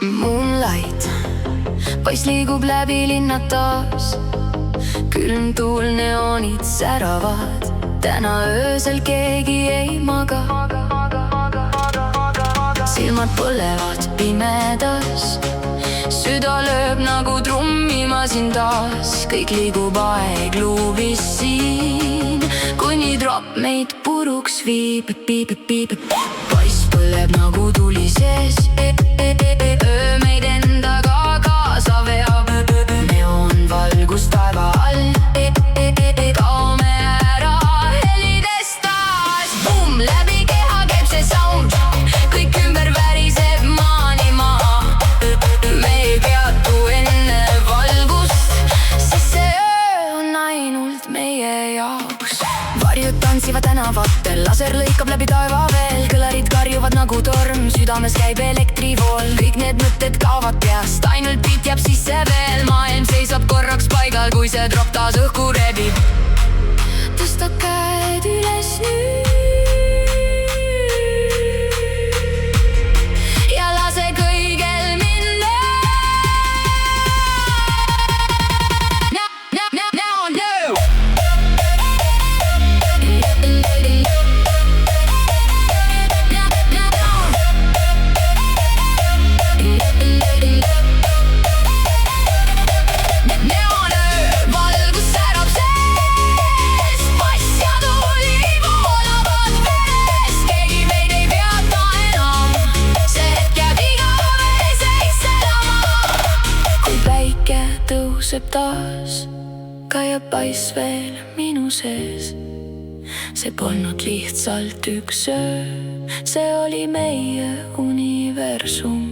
Moonlight, poiss liigub läbi linna taas. Külm tuul, neoonid säravad, täna öösel keegi ei maga. Silmad põlevad pimedas, süda lööb nagu trummimasin taas. Kõik liigub aegluubis siin, kuni tropp meid puruks viib. Poiss põleb nagu tuli sees, öö meid endaga kaasa veab. Neoon valgus taeva all, kaome ära helides taas. Bumm, läbi keha käib see sound, kõik ümber väriseb maani maha. Me ei peatu enne valgust, sest see öö on ainult meie jaoks. Varjud tantsivad tänavatel, laser lõikab läbi taeva veel. Kõlarid karjuvad nagu torm, südames käib elektrivool. Kõik need mõtted kaovad peast, ainult beat jääb sisse veel. Maailm seisab korraks paigal, kui see drop taas õhku rebib. Tõsta käed üles nüüd ja lase kõigel minna. Now, no! Tõuseb taas, kajab paiss veel minu sees. See polnud lihtsalt üks öö, see oli meie universum.